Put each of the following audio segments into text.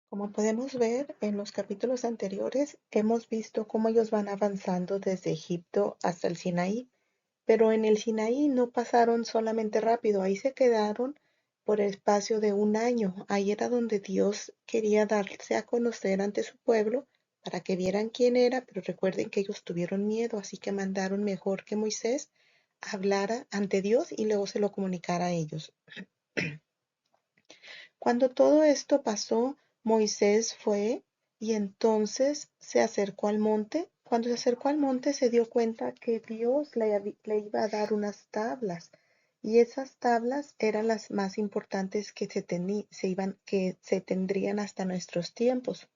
Como podemos ver en los capítulos anteriores, hemos visto cómo ellos van avanzando desde Egipto hasta el Sinaí, pero en el Sinaí no pasaron solamente rápido, ahí se quedaron por el espacio de un año. Ahí era donde Dios quería darse a conocer ante su pueblo para que vieran quién era, pero recuerden que ellos tuvieron miedo, así que mandaron mejor que Moisés hablara ante Dios y luego se lo comunicara a ellos. Cuando todo esto pasó, Moisés fue y entonces se acercó al monte. Cuando se acercó al monte se dio cuenta que Dios le iba a dar unas tablas y esas tablas eran las más importantes que que se tendrían hasta nuestros tiempos.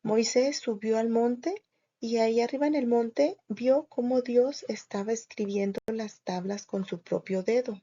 Moisés subió al monte y ahí arriba en el monte vio cómo Dios estaba escribiendo las tablas con su propio dedo.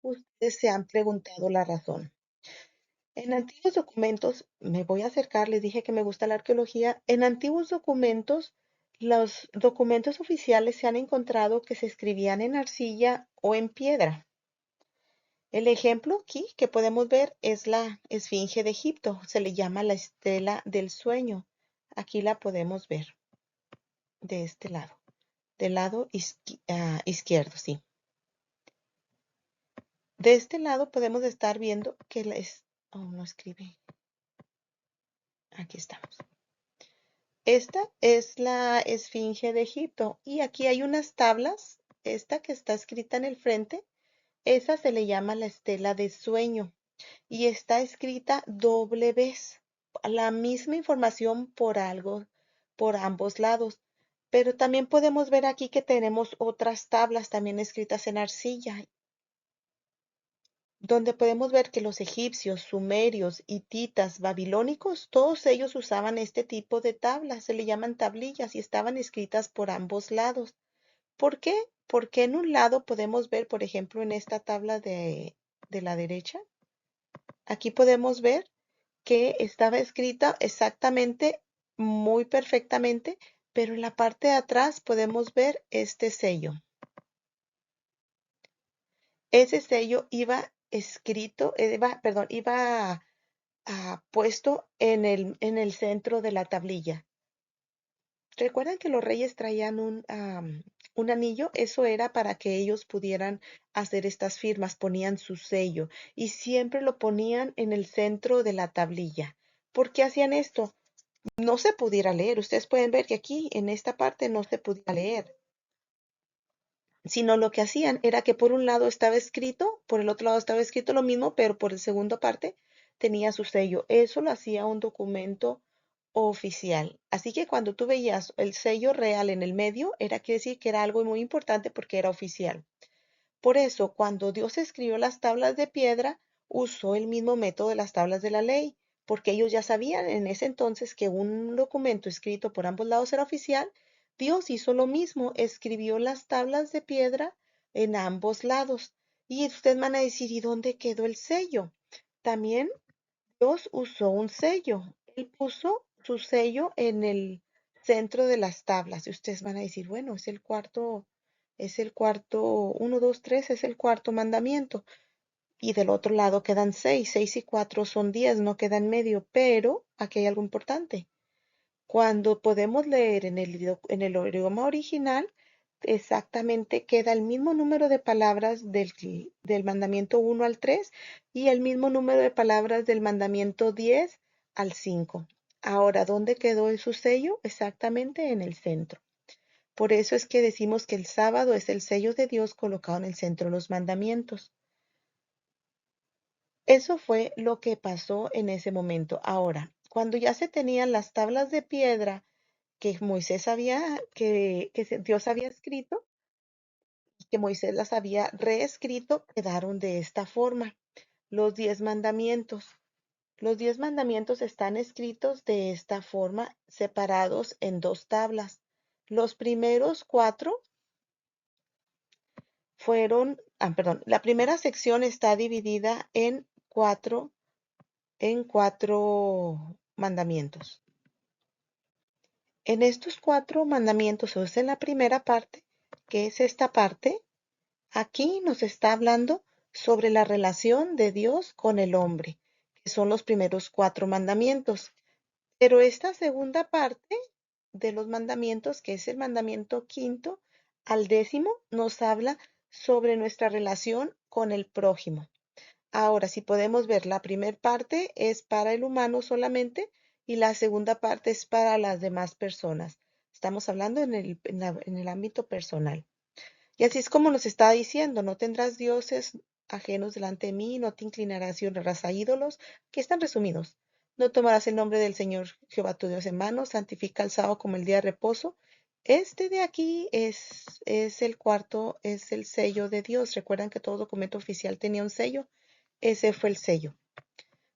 Ustedes se han preguntado la razón. En antiguos documentos, me voy a acercar, les dije que me gusta la arqueología. En antiguos documentos, los documentos oficiales se han encontrado que se escribían en arcilla o en piedra. El ejemplo aquí que podemos ver es la Esfinge de Egipto. Se le llama la estela del sueño. Aquí la podemos ver de este lado, del lado izquierdo, sí. De este lado podemos estar viendo que oh, no escribe. Aquí estamos. Esta es la Esfinge de Egipto y aquí hay unas tablas. Esta que está escrita en el frente, esa se le llama la estela de sueño y está escrita doble vez. La misma información por ambos lados. Pero también podemos ver aquí que tenemos otras tablas también escritas en arcilla, donde podemos ver que los egipcios, sumerios, hititas, babilónicos, todos ellos usaban este tipo de tablas, se le llaman tablillas y estaban escritas por ambos lados. ¿Por qué? Porque en un lado podemos ver, por ejemplo, en esta tabla de la derecha, aquí podemos ver que estaba escrita exactamente, muy perfectamente, pero en la parte de atrás podemos ver este sello. Ese sello iba escrito, iba puesto en el centro de la tablilla. ¿Recuerdan que los reyes traían un anillo? Eso era para que ellos pudieran hacer estas firmas, ponían su sello y siempre lo ponían en el centro de la tablilla. ¿Por qué hacían esto? no se pudiera leer. Ustedes pueden ver que aquí en esta parte no se pudiera leer, sino lo que hacían era que por un lado estaba escrito, por el otro lado estaba escrito lo mismo, pero por la segunda parte tenía su sello. Eso lo hacía un documento oficial. Así que cuando tú veías el sello real en el medio, era que decir que era algo muy importante porque era oficial. Por eso, cuando Dios escribió las tablas de piedra, usó el mismo método de las tablas de la ley, porque ellos ya sabían en ese entonces que un documento escrito por ambos lados era oficial. Dios hizo lo mismo, escribió las tablas de piedra en ambos lados. Y ustedes van a decir, ¿y dónde quedó el sello? También Dios usó un sello. Él puso su sello en el centro de las tablas. Y ustedes van a decir, bueno, es el cuarto, uno, dos, tres, es el cuarto mandamiento. Y del otro lado quedan seis, seis y cuatro son 10, no queda en medio. Pero aquí hay algo importante. Cuando podemos leer en el idioma original, exactamente queda el mismo número de palabras del mandamiento 1 al 3 y el mismo número de palabras del mandamiento 10 al 5. Ahora, ¿dónde quedó su sello? Exactamente en el centro. Por eso es que decimos que el sábado es el sello de Dios colocado en el centro de los mandamientos. Eso fue lo que pasó en ese momento. Ahora, cuando ya se tenían las tablas de piedra que Moisés había, Dios había escrito y que Moisés las había reescrito, quedaron de esta forma. Los 10 mandamientos. Los 10 mandamientos están escritos de esta forma, separados en dos tablas. Los primeros cuatro perdón, la primera sección está dividida en cuatro mandamientos. En estos 4 mandamientos, o sea, en la primera parte, que es esta parte, aquí nos está hablando sobre la relación de Dios con el hombre, que son los primeros 4 mandamientos. Pero esta segunda parte de los mandamientos, que es el mandamiento quinto al 10º, nos habla sobre nuestra relación con el prójimo. Ahora, si podemos ver, la primera parte es para el humano solamente y la segunda parte es para las demás personas. Estamos hablando en el ámbito personal. Y así es como nos está diciendo, no tendrás dioses ajenos delante de mí, no te inclinarás y honrarás a ídolos, que están resumidos. No tomarás el nombre del Señor Jehová tu Dios en mano, santifica el sábado como el día de reposo. Este de aquí es el cuarto, es el sello de Dios. Recuerdan que todo documento oficial tenía un sello. Ese fue el sello.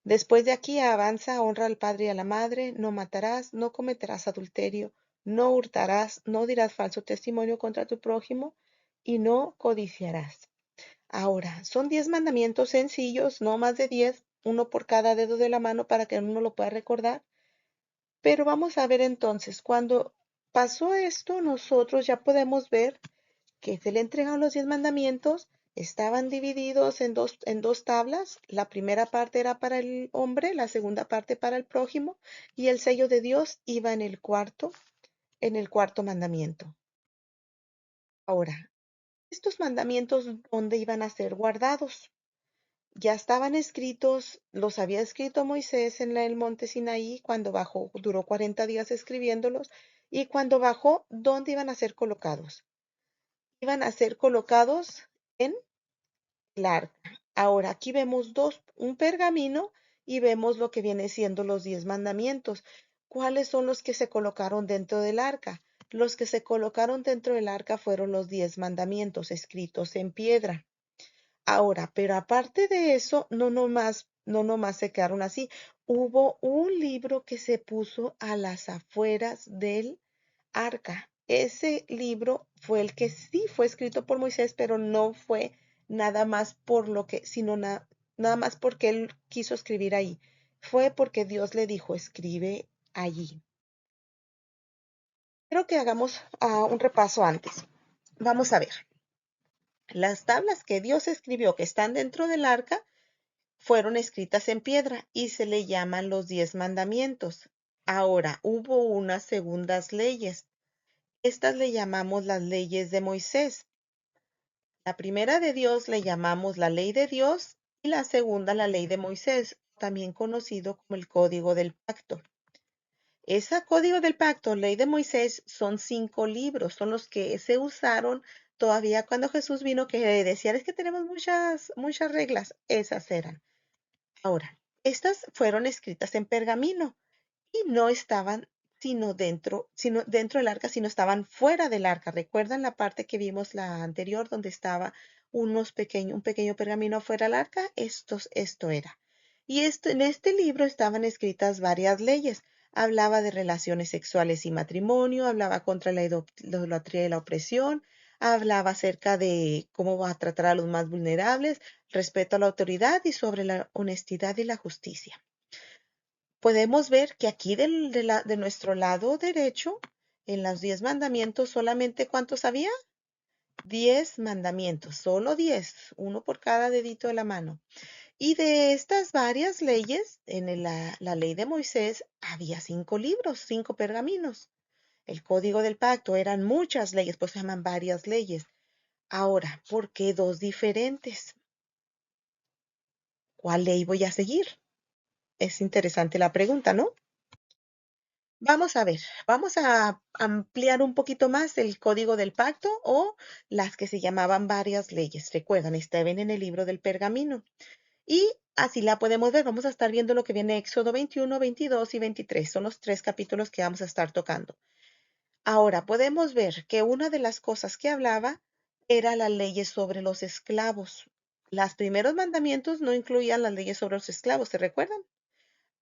Después de aquí avanza, honra al padre y a la madre, no matarás, no cometerás adulterio, no hurtarás, no dirás falso testimonio contra tu prójimo y no codiciarás. Ahora, son 10 mandamientos sencillos, no más de 10, uno por cada dedo de la mano para que uno lo pueda recordar. Pero vamos a ver entonces, cuando pasó esto, nosotros ya podemos ver que se le entregaron los 10 mandamientos, estaban divididos en dos tablas. La primera parte era para el hombre, la segunda parte para el prójimo, y el sello de Dios iba en el cuarto mandamiento. Ahora, estos mandamientos, ¿dónde iban a ser guardados? Ya estaban escritos, los había escrito Moisés en el monte Sinaí cuando bajó, duró 40 días escribiéndolos, y cuando bajó, ¿dónde iban a ser colocados? Iban a ser colocados en el arca. Ahora, aquí vemos un pergamino y vemos lo que viene siendo los 10 mandamientos. ¿Cuáles son los que se colocaron dentro del arca? Los que se colocaron dentro del arca fueron los 10 mandamientos escritos en piedra. Ahora, pero aparte de eso, no nomás se quedaron así. Hubo un libro que se puso a las afueras del arca. Ese libro fue el que sí fue escrito por Moisés, pero no fue nada más por lo que, sino nada más porque él quiso escribir ahí. Fue porque Dios le dijo, escribe allí. Quiero que hagamos un repaso antes. Vamos a ver. Las tablas que Dios escribió que están dentro del arca fueron escritas en piedra y se le llaman los 10 mandamientos. Ahora, hubo unas segundas leyes. Estas le llamamos las leyes de Moisés. La primera de Dios le llamamos la ley de Dios y la segunda la ley de Moisés, también conocido como el código del pacto. Ese código del pacto, ley de Moisés, son 5 libros, son los que se usaron todavía cuando Jesús vino, que decían es que tenemos muchas reglas. Esas eran. Ahora, estas fueron escritas en pergamino y no estaban sino dentro del arca, sino estaban fuera del arca. ¿Recuerdan la parte que vimos la anterior donde estaba un pequeño pergamino fuera del arca? Esto era. Y en este libro estaban escritas varias leyes. Hablaba de relaciones sexuales y matrimonio, hablaba contra la idolatría y la opresión, hablaba acerca de cómo va a tratar a los más vulnerables, respeto a la autoridad y sobre la honestidad y la justicia. Podemos ver que aquí de nuestro lado derecho, en los 10 mandamientos, solamente ¿cuántos había? 10 mandamientos, solo 10, uno por cada dedito de la mano. Y de estas varias leyes, en la ley de Moisés, había 5 libros, 5 pergaminos. El código del pacto eran muchas leyes, pues se llaman varias leyes. Ahora, ¿por qué dos diferentes? ¿Cuál ley voy a seguir? Es interesante la pregunta, ¿no? Vamos a ver, vamos a ampliar un poquito más el código del pacto o las que se llamaban varias leyes. Recuerdan, estaban en el libro del pergamino. Y así la podemos ver. Vamos a estar viendo lo que viene Éxodo 21, 22 y 23. Son los 3 capítulos que vamos a estar tocando. Ahora, podemos ver que una de las cosas que hablaba era las leyes sobre los esclavos. Los primeros mandamientos no incluían las leyes sobre los esclavos, ¿se recuerdan?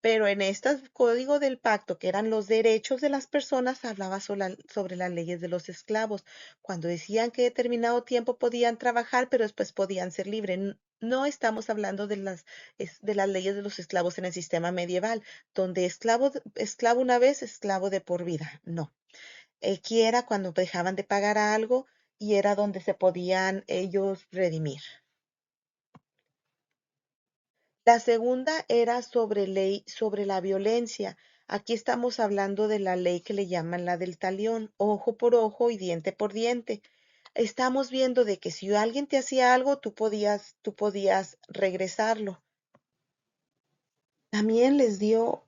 Pero en este código del pacto, que eran los derechos de las personas, hablaba sobre las leyes de los esclavos, cuando decían que determinado tiempo podían trabajar, pero después podían ser libres. No estamos hablando de las leyes de los esclavos en el sistema medieval, donde esclavo una vez, esclavo de por vida. No. Aquí era cuando dejaban de pagar algo y era donde se podían ellos redimir. La segunda era sobre ley sobre la violencia. Aquí estamos hablando de la ley que le llaman la del talión, ojo por ojo y diente por diente. Estamos viendo de que si alguien te hacía algo, tú podías regresarlo. También les dio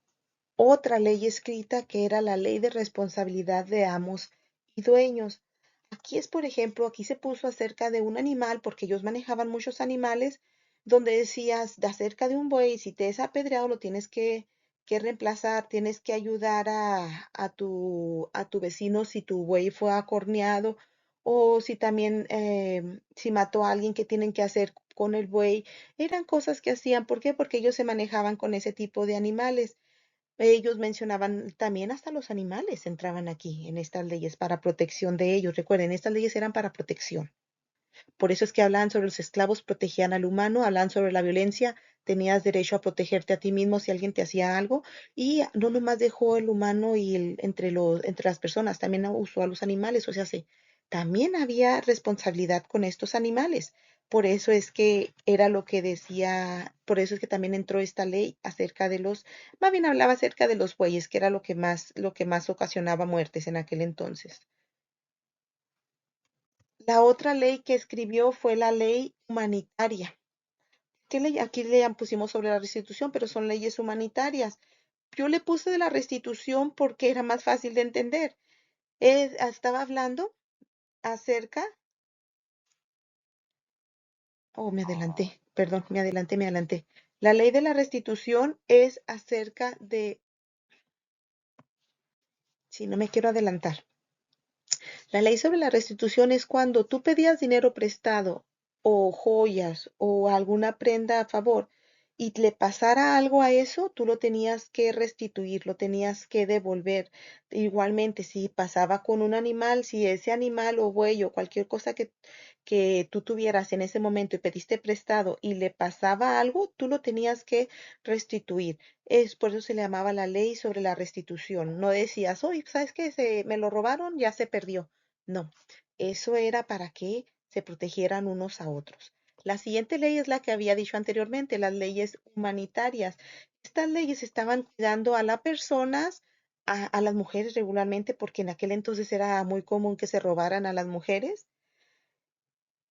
otra ley escrita que era la ley de responsabilidad de amos y dueños. Aquí es, por ejemplo, aquí se puso acerca de un animal, porque ellos manejaban muchos animales, donde decías de acerca de un buey, si te es apedreado, lo tienes que reemplazar, tienes que ayudar a tu vecino si tu buey fue acorneado, o si también, si mató a alguien, ¿qué tienen que hacer con el buey? Eran cosas que hacían, ¿por qué? Porque ellos se manejaban con ese tipo de animales. Ellos mencionaban también hasta los animales entraban aquí en estas leyes para protección de ellos. Recuerden, estas leyes eran para protección. Por eso es que hablan sobre los esclavos, protegían al humano, hablan sobre la violencia, tenías derecho a protegerte a ti mismo si alguien te hacía algo, y no nomás dejó el humano y entre las personas, también usó a los animales, o sea, también había responsabilidad con estos animales. Por eso es que era lo que decía, por eso es que también entró esta ley acerca de más bien hablaba acerca de los bueyes, que era lo que más ocasionaba muertes en aquel entonces. La otra ley que escribió fue la ley humanitaria. Aquí le pusimos sobre la restitución, pero son leyes humanitarias. Yo le puse de la restitución porque era más fácil de entender. Estaba hablando acerca, me adelanté, perdón, me adelanté. La ley de la restitución es acerca de, si no me quiero adelantar. La ley sobre la restitución es cuando tú pedías dinero prestado o joyas o alguna prenda a favor y le pasara algo a eso, tú lo tenías que restituir, lo tenías que devolver. Igualmente, si pasaba con un animal, si ese animal o buey o cualquier cosa que tú tuvieras en ese momento y pediste prestado y le pasaba algo, tú lo tenías que restituir. Por eso se le llamaba la ley sobre la restitución. No decías, oye, ¿sabes qué? Me lo robaron, ya se perdió. No, eso era para que se protegieran unos a otros. La siguiente ley es la que había dicho anteriormente, las leyes humanitarias. Estas leyes estaban cuidando a las personas, a las mujeres regularmente, porque en aquel entonces era muy común que se robaran a las mujeres.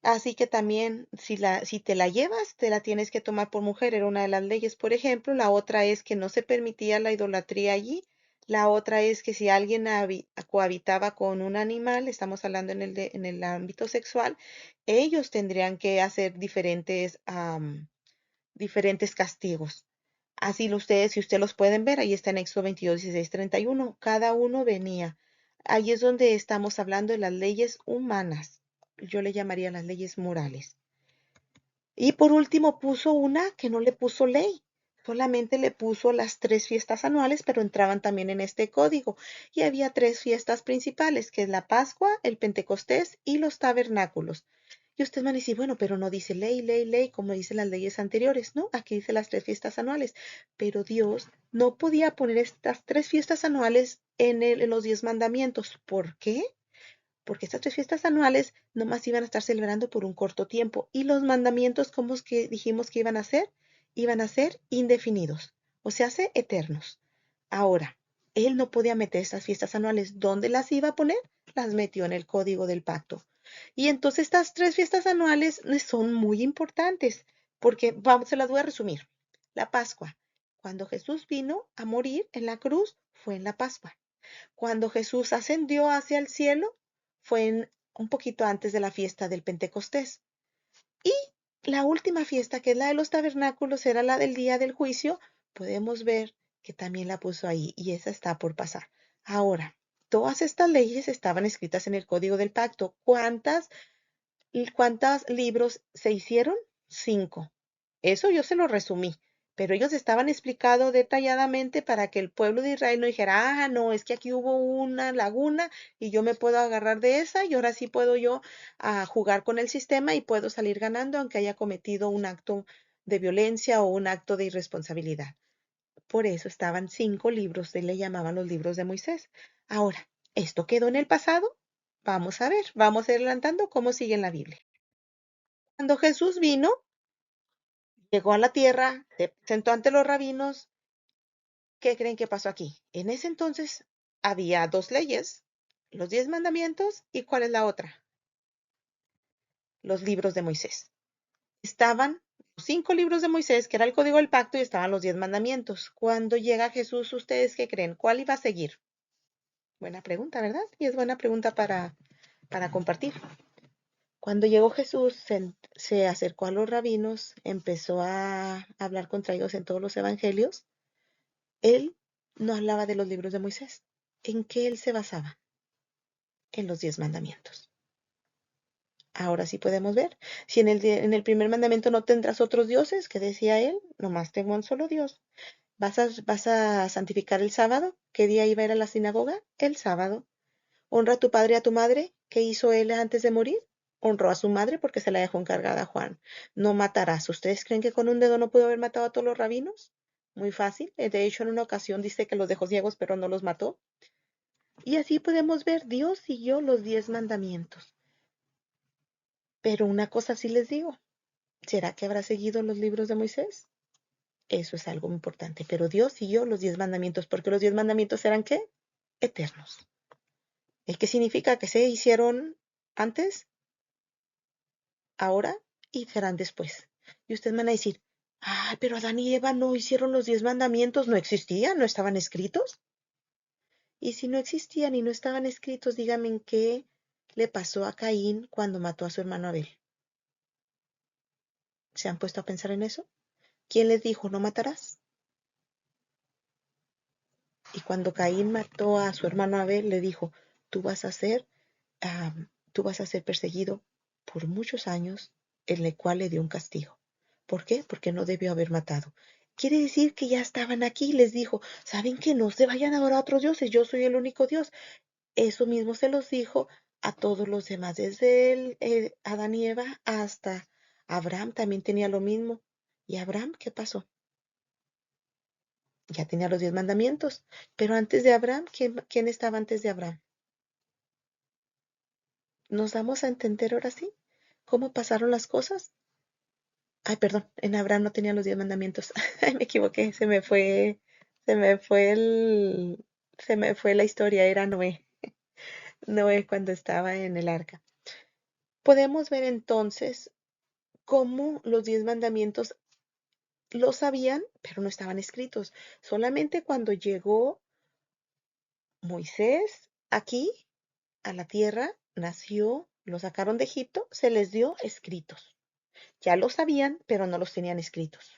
Así que también, si te la llevas, te la tienes que tomar por mujer, era una de las leyes. Por ejemplo, la otra es que no se permitía la idolatría allí. La otra es que si alguien cohabitaba con un animal, estamos hablando en el ámbito sexual, ellos tendrían que hacer diferentes castigos. Así ustedes, si ustedes los pueden ver, ahí está en Éxodo 22, 16, 31. Cada uno venía. Ahí es donde estamos hablando de las leyes humanas. Yo le llamaría las leyes morales. Y por último puso una que no le puso ley. Solamente le puso las 3 fiestas anuales, pero entraban también en este código. Y había 3 fiestas principales, que es la Pascua, el Pentecostés y los tabernáculos. Y usted van a decir, bueno, pero no dice ley, ley, ley, como dicen las leyes anteriores. No, aquí dice las 3 fiestas anuales. Pero Dios no podía poner estas 3 fiestas anuales en los 10 mandamientos. ¿Por qué? Porque estas 3 fiestas anuales nomás iban a estar celebrando por un corto tiempo. Y los mandamientos, ¿cómo es que dijimos que iban a ser? Iban a ser indefinidos, o sea, eternos. Ahora, él no podía meter estas fiestas anuales. ¿Dónde las iba a poner? Las metió en el código del pacto. Y entonces estas 3 fiestas anuales son muy importantes, porque vamos, se las voy a resumir. La Pascua. Cuando Jesús vino a morir en la cruz, fue en la Pascua. Cuando Jesús ascendió hacia el cielo, fue un poquito antes de la fiesta del Pentecostés. Y la última fiesta, que es la de los tabernáculos, era la del día del juicio. Podemos ver que también la puso ahí y esa está por pasar. Ahora, todas estas leyes estaban escritas en el Código del Pacto. ¿Cuántos libros se hicieron? 5. Eso yo se lo resumí, pero ellos estaban explicado detalladamente para que el pueblo de Israel no dijera, no, es que aquí hubo una laguna y yo me puedo agarrar de esa y ahora sí puedo yo jugar con el sistema y puedo salir ganando aunque haya cometido un acto de violencia o un acto de irresponsabilidad. Por eso estaban 5 libros, se le llamaban los libros de Moisés. Ahora, ¿esto quedó en el pasado? Vamos a ver, vamos adelantando cómo sigue en la Biblia. Cuando Jesús vino, llegó a la tierra, se presentó ante los rabinos. ¿Qué creen que pasó aquí? En ese entonces había 2 leyes, los 10 mandamientos y ¿cuál es la otra? Los libros de Moisés. Estaban los 5 libros de Moisés, que era el código del pacto, y estaban los 10 mandamientos. Cuando llega Jesús, ¿ustedes qué creen? ¿Cuál iba a seguir? Buena pregunta, ¿verdad? Y es buena pregunta para compartir. Cuando llegó Jesús, se acercó a los rabinos, empezó a hablar contra ellos en todos los evangelios. Él no hablaba de los libros de Moisés. ¿En qué él se basaba? En los 10 mandamientos. Ahora sí podemos ver. Si en el primer mandamiento no tendrás otros dioses, que decía él, nomás tengo un solo Dios. ¿Vas a santificar el sábado? ¿Qué día iba a ir a la sinagoga? El sábado. Honra a tu padre y a tu madre. ¿Qué hizo él antes de morir? Honró a su madre porque se la dejó encargada a Juan. No matarás. ¿Ustedes creen que con un dedo no pudo haber matado a todos los rabinos? Muy fácil. De hecho, en una ocasión dice que los dejó ciegos, pero no los mató. Y así podemos ver, Dios siguió los 10 mandamientos. Pero una cosa sí les digo, ¿será que habrá seguido los libros de Moisés? Eso es algo importante. Pero Dios siguió los 10 mandamientos, porque los 10 mandamientos eran ¿qué? Eternos. ¿Qué significa? Que se hicieron antes, ahora y serán después. Y ustedes van a decir, pero Adán y Eva no hicieron los 10 mandamientos, no existían, no estaban escritos. Y si no existían y no estaban escritos, díganme en qué le pasó a Caín cuando mató a su hermano Abel. ¿Se han puesto a pensar en eso? ¿Quién les dijo no matarás? Y cuando Caín mató a su hermano Abel, le dijo, tú vas a ser, tú vas a ser perseguido por muchos años, en el cual le dio un castigo. ¿Por qué? Porque no debió haber matado. Quiere decir que ya estaban aquí, les dijo, ¿saben que no se vayan a adorar a otros dioses? Yo soy el único Dios. Eso mismo se los dijo a todos los demás, desde Adán y Eva hasta Abraham también tenía lo mismo. ¿Y Abraham qué pasó? Ya tenía los 10 mandamientos, pero antes de Abraham, ¿quién estaba antes de Abraham? ¿Nos damos a entender ahora sí cómo pasaron las cosas? Ay, perdón, en Abraham no tenía los 10 mandamientos. Ay, me equivoqué, se me fue se me fue la historia, era Noé. Noé cuando estaba en el arca. Podemos ver entonces cómo los 10 mandamientos lo sabían, pero no estaban escritos. Solamente cuando llegó Moisés aquí a la tierra nació, lo sacaron de Egipto, se les dio escritos. Ya lo sabían, pero no los tenían escritos.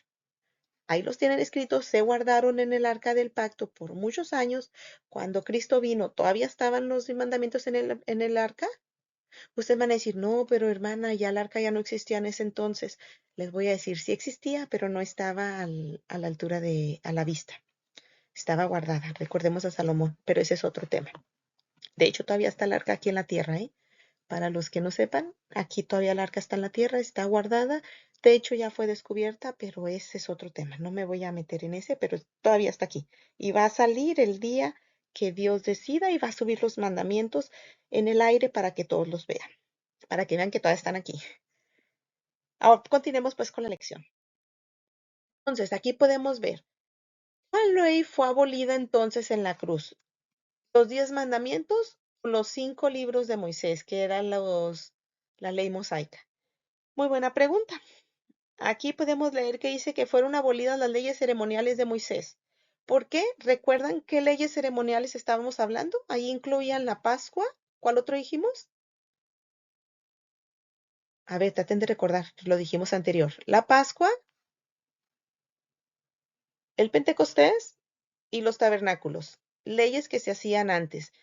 Ahí los tienen escritos, se guardaron en el arca del pacto por muchos años. Cuando Cristo vino, todavía estaban los mandamientos en el arca. Ustedes van a decir, no, pero hermana, ya el arca ya no existía en ese entonces. Les voy a decir, sí existía, pero no estaba a la altura a la vista. Estaba guardada. Recordemos a Salomón, pero ese es otro tema. De hecho, todavía está el arca aquí en la tierra, ¿eh? Para los que no sepan, aquí todavía el arca está en la tierra, está guardada. De hecho, ya fue descubierta, pero ese es otro tema. No me voy a meter en ese, pero todavía está aquí. Y va a salir el día que Dios decida y va a subir los mandamientos en el aire para que todos los vean, para que vean que todavía están aquí. Ahora continuemos pues con la lección. Entonces, aquí podemos ver, ¿cuál ley fue abolida entonces en la cruz? ¿Los 10 mandamientos o los 5 libros de Moisés, que eran la ley mosaica? Muy buena pregunta. Aquí podemos leer que dice que fueron abolidas las leyes ceremoniales de Moisés. ¿Por qué? ¿Recuerdan qué leyes ceremoniales estábamos hablando? Ahí incluían la Pascua. ¿Cuál otro dijimos? A ver, traten de recordar, lo dijimos anterior. La Pascua, el Pentecostés y los tabernáculos. Leyes que se hacían antes,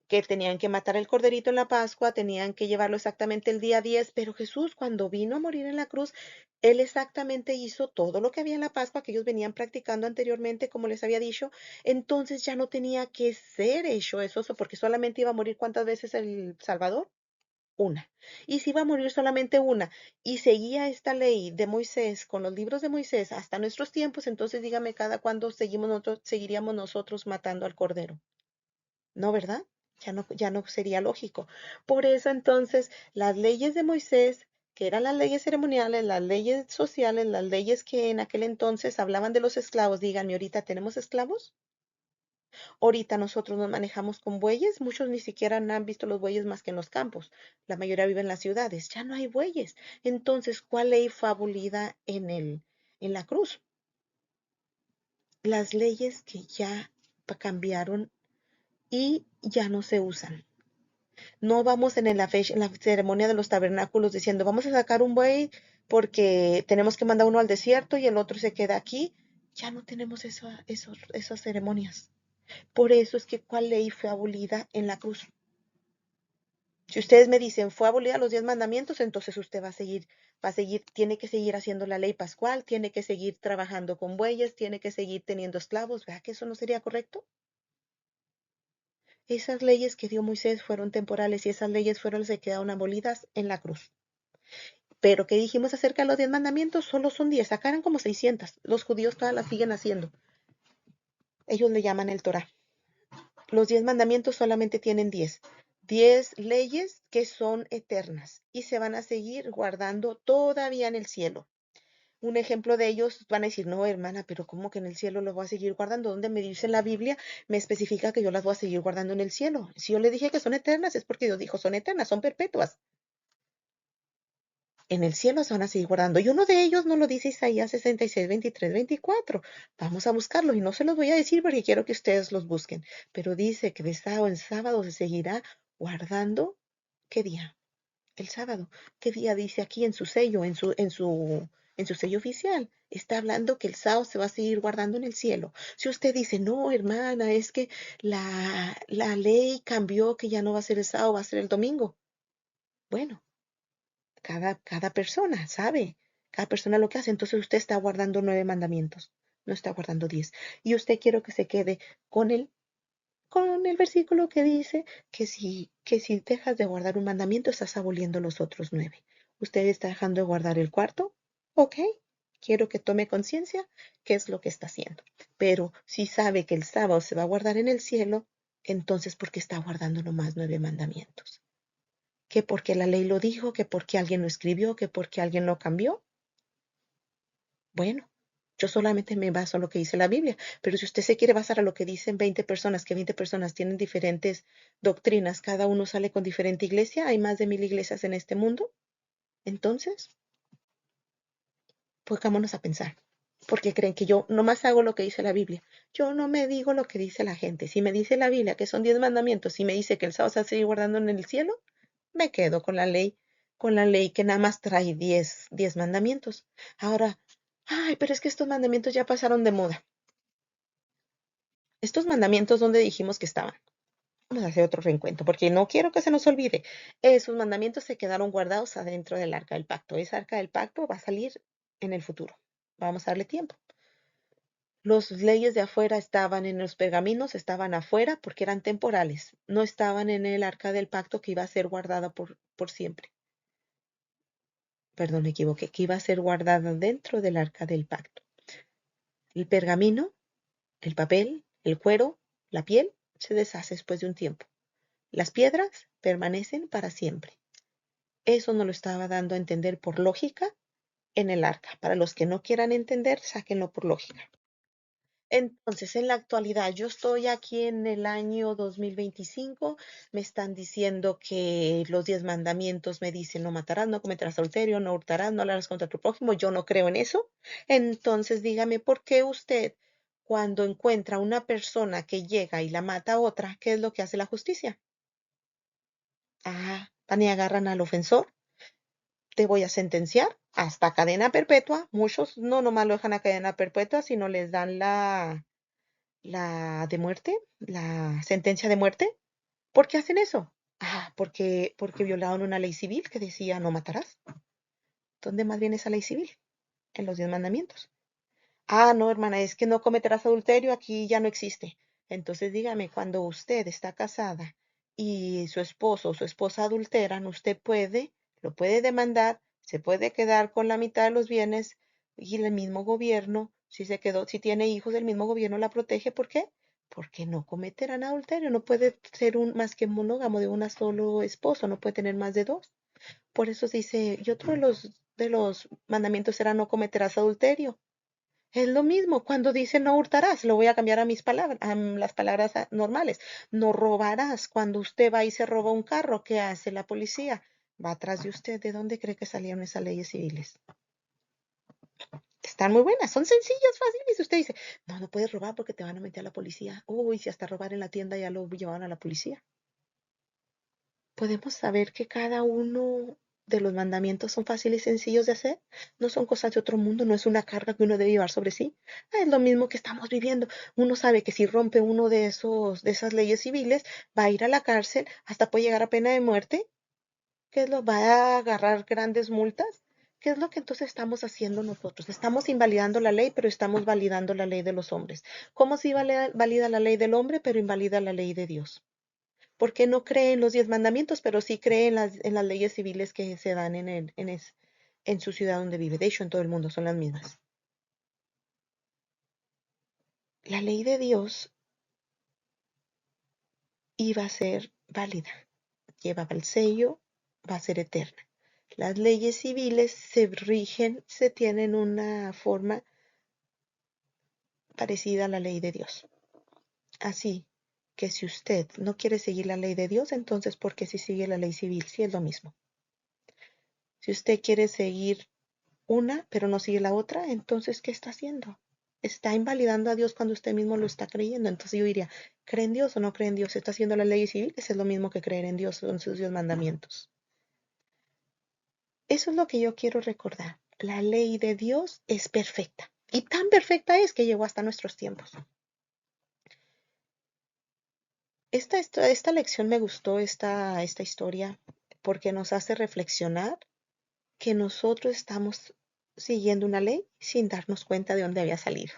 que tenían que matar el corderito en la Pascua, tenían que llevarlo exactamente el día 10, pero Jesús cuando vino a morir en la cruz, él exactamente hizo todo lo que había en la Pascua que ellos venían practicando anteriormente, como les había dicho, entonces ya no tenía que ser hecho eso, porque solamente iba a morir ¿cuántas veces el Salvador? Una. Y si iba a morir solamente una, y seguía esta ley de Moisés con los libros de Moisés hasta nuestros tiempos, entonces dígame cada cuándo seguiríamos nosotros matando al cordero. No, ¿verdad? Ya no sería lógico. Por eso entonces las leyes de Moisés, que eran las leyes ceremoniales, las leyes sociales, las leyes que en aquel entonces hablaban de los esclavos, díganme, ¿ahorita tenemos esclavos? Ahorita nosotros nos manejamos con bueyes, muchos ni siquiera han visto los bueyes más que en los campos, la mayoría vive en las ciudades, ya no hay bueyes. Entonces, ¿cuál ley fue abolida en la cruz? Las leyes que ya cambiaron y ya no se usan. No vamos en la ceremonia de los tabernáculos diciendo, vamos a sacar un buey porque tenemos que mandar uno al desierto y el otro se queda aquí. Ya no tenemos esas ceremonias. Por eso es que cuál ley fue abolida en la cruz. Si ustedes me dicen, fue abolida los 10 mandamientos, entonces usted va a seguir, tiene que seguir haciendo la ley pascual, tiene que seguir trabajando con bueyes, tiene que seguir teniendo esclavos. ¿Verdad que eso no sería correcto? Esas leyes que dio Moisés fueron temporales y esas leyes fueron las que quedaron abolidas en la cruz. Pero ¿qué dijimos acerca de los 10 mandamientos? Solo son 10, acá eran como 600. Los judíos todas las siguen haciendo. Ellos le llaman el Torá. Los 10 mandamientos solamente tienen 10. 10 leyes que son eternas y se van a seguir guardando todavía en el cielo. Un ejemplo de ellos van a decir, no, hermana, pero ¿cómo que en el cielo lo voy a seguir guardando? ¿Dónde me dice en la Biblia? Me especifica que yo las voy a seguir guardando en el cielo. Si yo le dije que son eternas, es porque Dios dijo, son eternas, son perpetuas. En el cielo se van a seguir guardando. Y uno de ellos no lo dice Isaías 66, 23, 24. Vamos a buscarlo y no se los voy a decir porque quiero que ustedes los busquen. Pero dice que de sábado en sábado se seguirá guardando. ¿Qué día? El sábado. ¿Qué día dice aquí en su sello, en su sello oficial? Está hablando que el sábado se va a seguir guardando en el cielo. Si usted dice, no, hermana, es que la ley cambió, que ya no va a ser el sábado, va a ser el domingo. Bueno, cada persona sabe, cada persona lo que hace. Entonces usted está guardando 9 mandamientos, no está guardando 10. Y usted quiero que se quede con el versículo que dice que si dejas de guardar un mandamiento, estás aboliendo los otros 9. ¿Usted está dejando de guardar el cuarto? Ok, quiero que tome conciencia qué es lo que está haciendo. Pero si sabe que el sábado se va a guardar en el cielo, entonces ¿por qué está guardando nomás 9 mandamientos? Que porque la ley lo dijo, que porque alguien lo escribió, que porque alguien lo cambió. Bueno, yo solamente me baso en lo que dice la Biblia, pero si usted se quiere basar a lo que dicen 20 personas, que 20 personas tienen diferentes doctrinas, cada uno sale con diferente iglesia, hay más de 1000 iglesias en este mundo, entonces, pongámonos a pensar. porque creen que yo nomás hago lo que dice la Biblia. Yo no me digo lo que dice la gente. Si me dice la Biblia que son 10 mandamientos y me dice que el sábado se va a seguir guardando en el cielo, me quedo con la ley que nada más trae 10 mandamientos. Ahora, ay, pero es que estos mandamientos ya pasaron de moda. Estos mandamientos, ¿dónde dijimos que estaban? Vamos a hacer otro reencuentro, porque no quiero que se nos olvide. Esos mandamientos se quedaron guardados adentro del arca del pacto. Esa arca del pacto va a salir en el futuro. Vamos a darle tiempo. Los leyes de afuera estaban en los pergaminos, estaban afuera porque eran temporales. No estaban en el arca del pacto que iba a ser guardada por siempre. Perdón, me equivoqué, que iba a ser guardada dentro del arca del pacto. El pergamino, el papel, el cuero, la piel, se deshace después de un tiempo. Las piedras permanecen para siempre. Eso nos lo estaba dando a entender por lógica en el arca. Para los que no quieran entender, sáquenlo por lógica. Entonces, en la actualidad, yo estoy aquí en el año 2025, me están diciendo que los 10 mandamientos me dicen no matarás, no cometerás adulterio, no hurtarás, no hablarás contra tu prójimo, yo no creo en eso. Entonces, dígame, ¿por qué usted, cuando encuentra una persona que llega y la mata a otra, qué es lo que hace la justicia? Ah, van y agarran al ofensor, te voy a sentenciar hasta cadena perpetua. Muchos no nomás lo dejan a cadena perpetua, sino les dan la de muerte, la sentencia de muerte. ¿Por qué hacen eso? Ah, porque violaron una ley civil que decía no matarás. ¿Dónde más viene esa ley civil? En los 10 mandamientos. Ah, no, hermana, es que no cometerás adulterio, aquí ya no existe. Entonces dígame, cuando usted está casada y su esposo o su esposa adulteran, usted lo puede demandar, se puede quedar con la mitad de los bienes y el mismo gobierno, si tiene hijos, el mismo gobierno la protege. ¿Por qué? Porque no cometerán adulterio, no puede ser más que monógamo de un solo esposo, no puede tener más de dos. Por eso dice, y otro de los mandamientos era no cometerás adulterio. Es lo mismo cuando dice no hurtarás, lo voy a cambiar a mis palabras, a las palabras normales. No robarás. Cuando usted va y se roba un carro, ¿qué hace la policía? Va atrás de usted. ¿De dónde cree que salieron esas leyes civiles? Están muy buenas, son sencillas, fáciles. Usted dice, no, no puedes robar porque te van a meter a la policía. Uy, si hasta robar en la tienda ya lo llevaban a la policía. Podemos saber que cada uno de los mandamientos son fáciles y sencillos de hacer, no son cosas de otro mundo, no es una carga que uno debe llevar sobre sí. Es lo mismo que estamos viviendo. Uno sabe que si rompe uno de esas leyes civiles, va a ir a la cárcel, hasta puede llegar a pena de muerte. ¿Qué es lo? Va a agarrar grandes multas. ¿Qué es lo que entonces estamos haciendo nosotros? Estamos invalidando la ley, pero estamos validando la ley de los hombres. ¿Cómo se valida la ley del hombre, pero invalida la ley de Dios? Porque no cree en los 10 mandamientos, pero sí cree en las leyes civiles que se dan en su ciudad donde vive. De hecho, en todo el mundo son las mismas. La ley de Dios iba a ser válida, llevaba el sello, va a ser eterna. Las leyes civiles se rigen, se tienen una forma parecida a la ley de Dios. Así que si usted no quiere seguir la ley de Dios, entonces ¿por qué si sigue la ley civil? Si es lo mismo. Si usted quiere seguir una, pero no sigue la otra, entonces, ¿qué está haciendo? Está invalidando a Dios cuando usted mismo lo está creyendo. Entonces yo diría, ¿cree en Dios o no cree en Dios? Está haciendo la ley civil, es lo mismo que creer en Dios, son sus 10 mandamientos. Eso es lo que yo quiero recordar. La ley de Dios es perfecta. Y tan perfecta es que llegó hasta nuestros tiempos. Esta lección me gustó, esta historia, porque nos hace reflexionar que nosotros estamos siguiendo una ley sin darnos cuenta de dónde había salido.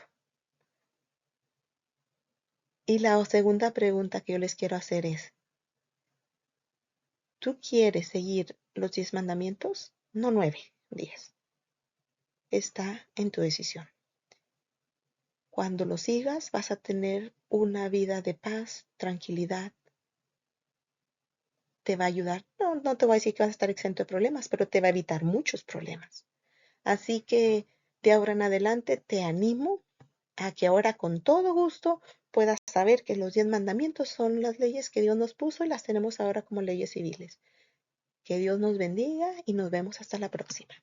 Y la segunda pregunta que yo les quiero hacer es, ¿tú quieres seguir los 10 mandamientos? No 9, 10. Está en tu decisión. Cuando lo sigas vas a tener una vida de paz, tranquilidad. Te va a ayudar. No, no te voy a decir que vas a estar exento de problemas, pero te va a evitar muchos problemas. Así que de ahora en adelante te animo a que ahora con todo gusto puedas saber que los 10 mandamientos son las leyes que Dios nos puso y las tenemos ahora como leyes civiles. Que Dios nos bendiga y nos vemos hasta la próxima.